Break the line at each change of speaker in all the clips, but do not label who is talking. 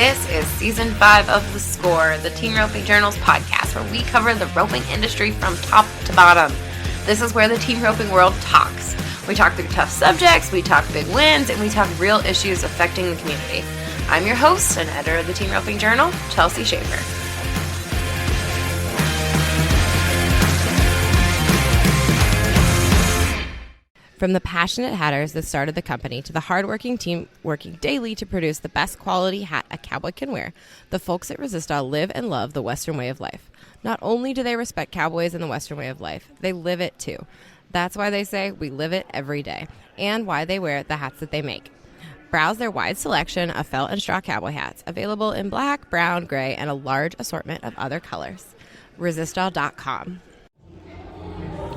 This is Season 5 of The Score, the Team Roping Journal's podcast, where we cover the roping industry from top to bottom. This is where the team roping world talks. We talk through tough subjects, we talk big wins, and we talk real issues affecting the community. I'm your host and editor of the Team Roping Journal, 𝘪𝐿𝐶𝐄𝗲𝗏. From the passionate hatters that started the company to the hardworking team working daily to produce the best quality hat a cowboy can wear, the folks at 𝘧𝗏 live and love the Western way of life. Not only do they respect cowboys and the Western way of life, they live it too. That's why they say we live it every day, and why they wear the hats that they make. Browse their wide selection of felt and straw cowboy hats, available in black, brown, gray, and a large assortment of other colors. 𝘧𝗏.com.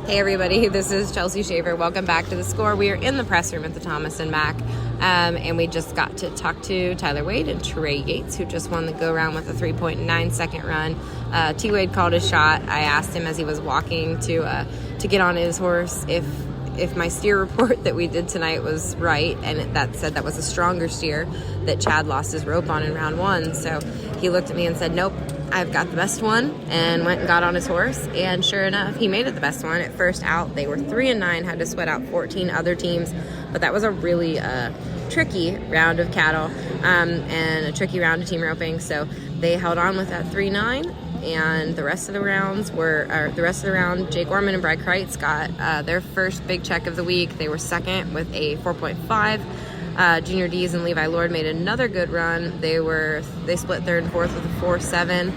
Hey everybody, this is 𝘪𝐿𝐶𝐄𝗲𝗏. Welcome back to The Score. We are in the press room at the Thomas & Mack, and we just got to talk to Tyler Wade and Trey Yates, who just won the go-round with a 3.9-second run. T. Wade called his shot. I asked him as he was walking to get on his horse if my steer report that we did tonight was right, and that said that was a stronger steer that Chad lost his rope on in round one. So he looked at me and said, nope, I've got the best one, and went and got on his horse, and sure enough, he made it the best one. At first out, they were 3-9, had to sweat out 14 other teams, but that was a really tricky round of cattle and a tricky round of team roping, so they held on with that 3-9, and the rest of the round, Jake Orman and Bryce Kreitz got their first big check of the week. They were second with a 4.5. Junior Dees and Levi Lord made another good run. They split third and fourth with a 4.7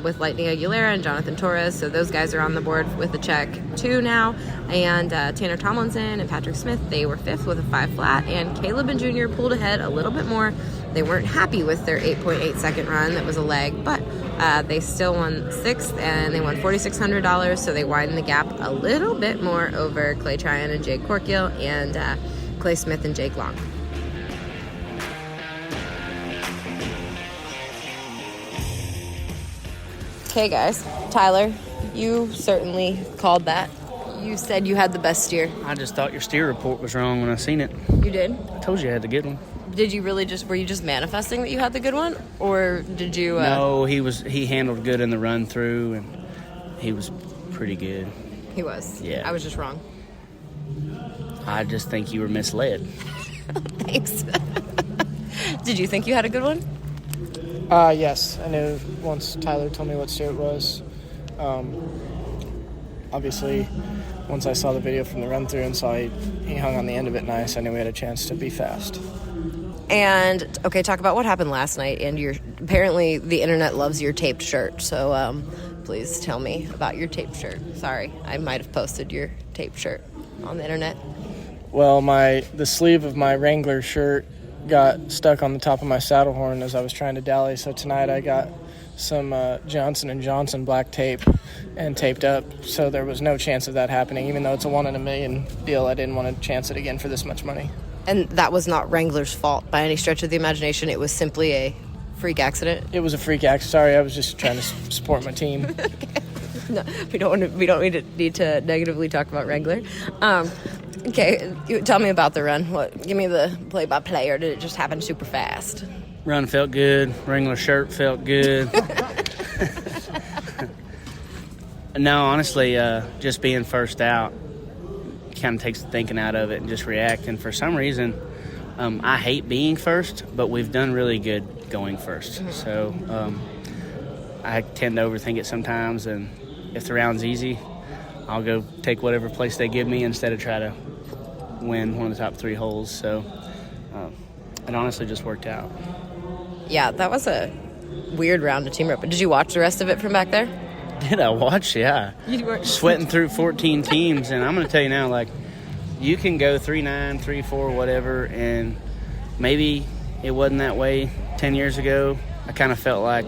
with 𝘊𝘁𝘢𝘥 and Jonathan Torres. So those guys are on the board with a check 2 now. And Tanner Tomlinson and Patrick Smith, they were fifth with a 5 flat. And Caleb and Junior pulled ahead a little bit more. They weren't happy with their 8.8 second run. That was a leg, but they still won sixth, and they won $4,600. So they widened the gap a little bit more over Clay Tryon and Jake Corkill and Clay Smith and Jake Long. Okay, guys. Tyler, you certainly called that. You said you had the best steer.
I just thought your steer report was wrong when I seen it.
You did?
I told you I had the good one.
Did you really were you just manifesting that you had the good one? Or did you...
No, he handled good in the run through, and he was pretty good.
He was?
Yeah.
I was just wrong.
I just think you were misled.
Thanks. Did you think you had a good one?
Yes, I knew once Tyler told me what steer it was. Obviously, once I saw the video from the run-through and saw he hung on the end of it nice, I knew we had a chance to be fast.
And, okay, talk about what happened last night. And apparently the internet loves your taped shirt, so please tell me about your taped shirt. Sorry, I might have posted your taped shirt on the internet.
Well, the sleeve of my Wrangler shirt got stuck on the top of my saddle horn as I was trying to dally, so tonight I got some Johnson & Johnson black tape and taped up, so there was no chance of that happening. Even though it's a 1 in a million deal, I didn't want to chance it again for this much money.
And that was not Wrangler's fault by any stretch of the imagination. It was simply a freak accident. It
was a freak accident. Sorry, I was just trying to support my team.
Okay. No, we don't need to negatively talk about Wrangler. Okay, tell me about the run. Give me the play-by-play, or did it just happen super fast?
Run felt good. Wrangler shirt felt good. No, honestly, just being first out kind of takes the thinking out of it and just react. And for some reason, I hate being first, but we've done really good going first. Mm-hmm. So I tend to overthink it sometimes, and if the round's easy, I'll go take whatever place they give me instead of try to win one of the top 3 holes. So it honestly just worked out.
Yeah, that was a weird round of team rope. Did you watch the rest of it from back there?
Did I watch? Yeah. You were sweating through 14 teams, and I'm going to tell you now, like, you can go 3-9, 3-4, whatever, and maybe it wasn't that way 10 years ago. I kind of felt like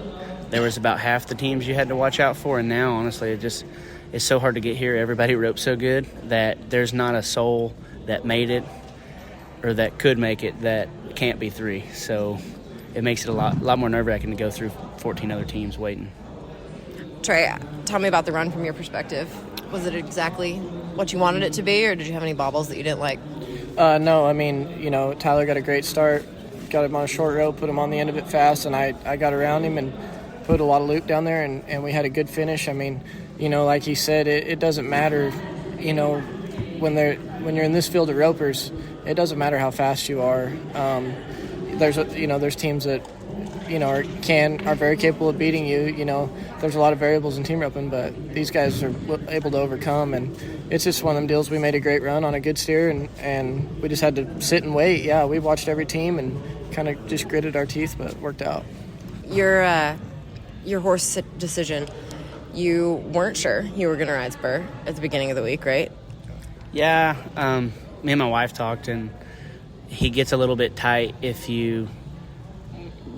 there was about half the teams you had to watch out for, and now, honestly, it's so hard to get here. Everybody ropes so good that there's not a soul that made it or that could make it that can't be 3. So it makes it a lot more nerve-wracking to go through 14 other teams waiting.
Trey, tell me about the run from your perspective. Was it exactly what you wanted it to be, or did you have any bobbles that you didn't like?
No, I mean, Tyler got a great start. got him on a short rope, put him on the end of it fast, and I got around him and put a lot of loop down there, and we had a good finish. I mean, like he said, it doesn't matter, when you're in this field of ropers, it doesn't matter how fast you are. There's teams that are very capable of beating you. There's a lot of variables in team roping, but these guys are able to overcome, and it's just one of them deals. We made a great run on a good steer, and we just had to sit and wait. Yeah, we watched every team and kind of just gritted our teeth, but it worked out.
Your horse decision, you weren't sure you were going to ride Spur at the beginning of the week, right?
Yeah, me and my wife talked, and he gets a little bit tight if you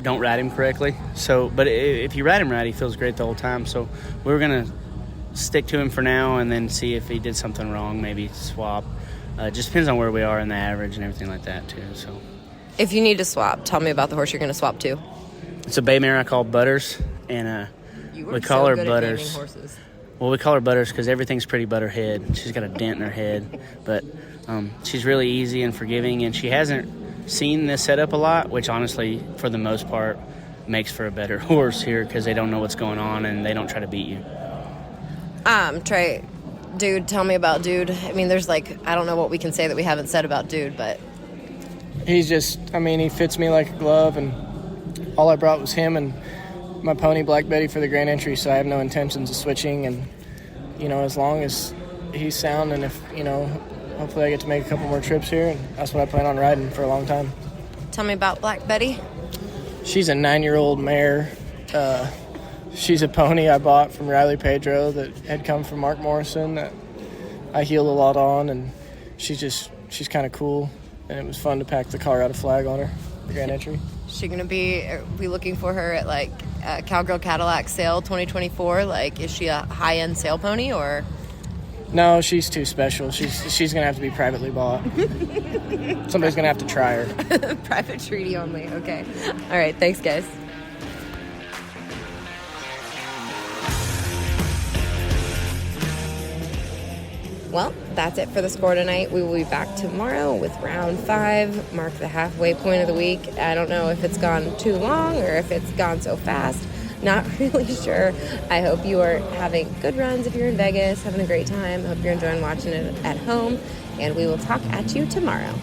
don't ride him correctly. But if you ride him right, he feels great the whole time. So we were going to stick to him for now and then see if he did something wrong, maybe swap. Just depends on where we are in the average and everything like that, too. So,
if you need to swap, tell me about the horse you're going to swap to.
It's a bay mare I call Butters, and we call her Butters. Well, we call her Butters because everything's pretty butterhead. She's got a dent in her head, but she's really easy and forgiving, and she hasn't seen this setup a lot, which honestly, for the most part, makes for a better horse here because they don't know what's going on and they don't try to beat you.
Trey, Dude, tell me about Dude. I mean, there's I don't know what we can say that we haven't said about Dude, but
he's just, he fits me like a glove, and all I brought was him and my pony Black Betty for the Grand Entry, so I have no intentions of switching. And as long as he's sound, and if hopefully I get to make a couple more trips here, and that's what I plan on riding for a long time.
Tell me about Black Betty.
She's a 9-year-old mare. She's a pony I bought from Riley Pedro that had come from Mark Morrison that I heeled a lot on, and she's kind of cool, and it was fun to pack the Colorado flag on her, the Grand Entry.
Is she going to be looking for her at Cowgirl Cadillac sale 2024? Is she a high-end sale pony, or?
No, she's too special. She's going to have to be privately bought. Somebody's going to have to try her.
Private treaty only. Okay. All right. Thanks, guys. Well, that's it for the score tonight. We will be back tomorrow with round 5, mark the halfway point of the week. I don't know if it's gone too long or if it's gone so fast. Not really sure. I hope you are having good runs if you're in Vegas, having a great time. I hope you're enjoying watching it at home, and we will talk at you tomorrow.